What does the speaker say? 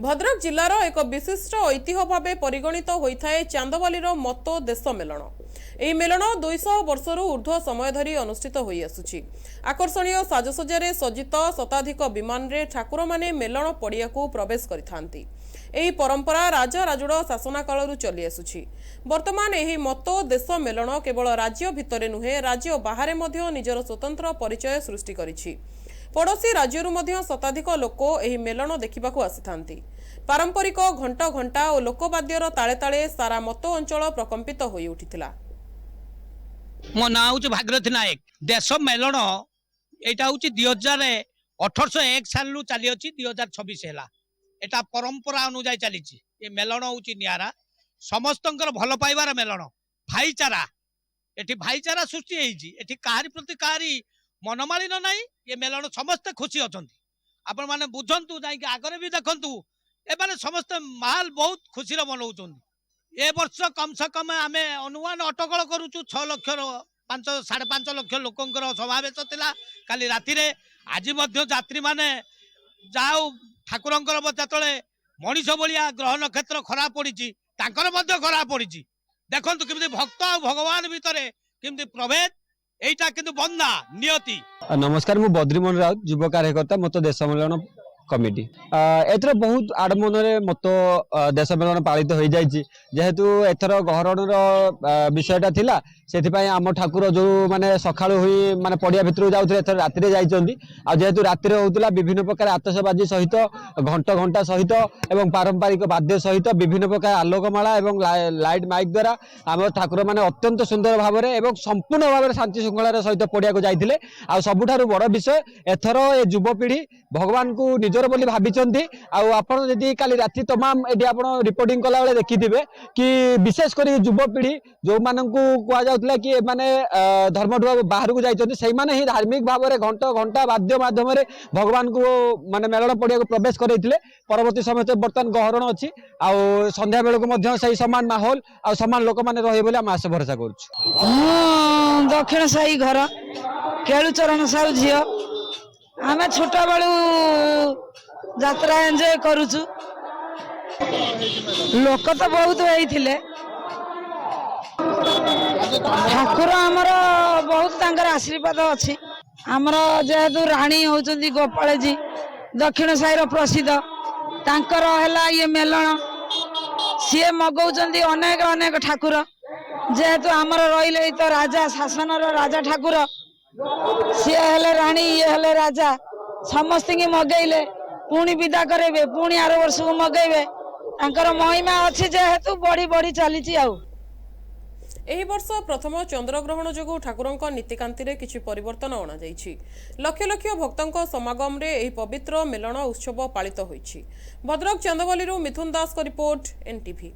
भद्रक जिलार एक विशिष्ट ऐतिह्य भाव परिगणित होता है चांदबाली मतो देश मेलन। यह मेलन 200 वर्षर ऊर्ध्व समय धरी अनुष्ठित होई आसुछि। आकर्षणीय साजसज्जा सज्जित शताधिक विमान रे ठाकुर माने मेलन पड़िया को प्रवेश करिथांती। एही परंपरा राजा राजुड़ शासन कालरू चली आसुछि। वर्तमान एही मतो देश मेलन केवल राज्य भितरे नुहे राज्य बाहरे मध्य निजर स्वतंत्र परिचय सृष्टि करिछि। पड़ोशी राज्यरू मध्य शताधिक लोक एही मेलन देखिबाकू आसिथांती। पारंपरिक घंट घंटा और लोकवाद्यर ताले ताले सारा मतो अंचल प्रकंपित होई उठिथिला। मो ना हूँ भागीरथी नायक। देश मेलन यहाँ हूँ 1801 साल चली अच्छी 2026 है। एटा परंपरा अनुजाई चली। ये मेलन हूँ निरा समस्त भल पाइबार मेलन भाईचारा। एटी भाईचारा सृष्टि होती कहारी प्रति कहारी मनमालिन ना। ये मेलन समस्ते खुशी अच्छा आपण मैंने बुझंतु जाइए आगे भी देखु ए समस्ते माहौल बहुत खुशी मनाऊँ। ए वर्ष कम से कम आम अनुमान अटकल करुचु 6 लाख 5.5 लाख लोकंकर समावेश थिला काली राति रे। आज यात्री माने जाओ ठाकुरंकर बचातले मनीष भलिया ग्रह नक्षत्र खराब पड़ी खराब पड़ी। देखंतु किमती भक्त और भगवान भितर किमती प्रभेद एटा किंतु बंदा नियति। नमस्कार, मु बद्रीमोहन राउत युव कार्यकर्ता मतो देश मेलन कमिटी। एथर बहुत आडमन मत देश मेलन पालित हो जाइए जेहेतु एथर गहरणर विषयटा थिला सेथिपाई आम ठाकुर जो माने सकाळु हुई माने पड़िया भितर जाउथले एथर राति रे जाइचंदी। आ जेहेतु राति रे होतला विभिन्न प्रकार आतशबाजी सहित घंट घंटा सहित एवं पारंपरिक वाद्य सहित विभिन्न प्रकार आलोकमाला एवं लाइट माइक द्वारा आम ठाकुर माने अत्यंत सुंदर भाव में एवं संपूर्ण भाव में शांति श्रृंखलार सहित पड़िया को जाइथिले। आ सबुठारु बड़ विषय एथर ए युवपीढ़ी भगवान को निजर बोली भाबिचंती। आपण जदि काली राति तमाम एडी आपण रिपोर्टिंग कला बेले देखिथिबे कि विशेष करी युवपीढ़ी जो माननकु कुआ जाउतला कि माने धर्मठु बाहर को जाइचंती सेहि माने ही धार्मिक भाव में घंट घंटा वाद्य माध्यम रे भगवान को माने मेलन पड़िया को प्रवेश करैथिले। परवर्ती समय बर्तमान गहरण अछि आ संध्या बेल को मध्य सही समान माहौल आ समान लोक माने रहे बोली हम आशा भरोसा करछु। दक्षिण साई घर केलुचरण साहू झियो आमे छोट बेलू यात्रा एंजॉय करूछु। लोक तो बहुत होइथिले। ठाकुर आमर बहुत तांकर आशीर्वाद अछि। आमर जेहेतु रानी होचंदी गोपाल जी दक्षिण साईर प्रसिद्ध तांकर हैला ये मेलन सी मगौचंदी अनेक अनेक ठाकुर जेहेतु आमर रहिले तो राजा शासनर राजा ठाकुर सी हेले रानी ये हेले राजा समस्त की मगैले पुणी विदा करेबे पुणी आर वर्ष को मगैबे तांकर महिमा अछि जेहेतु बड़ी बड़ी चली। एही वर्ष प्रथम चंद्रग्रहण जोगु ठाकुरंक नीतिकांति रे किछि परिवर्तन अणा जाइछि। लक्ष लक्ष भक्तंक समागम रे एही पवित्र मेलन उत्सव पालित होइछि। भद्रक चांदबाली मिथुन दास का रिपोर्ट, NTV।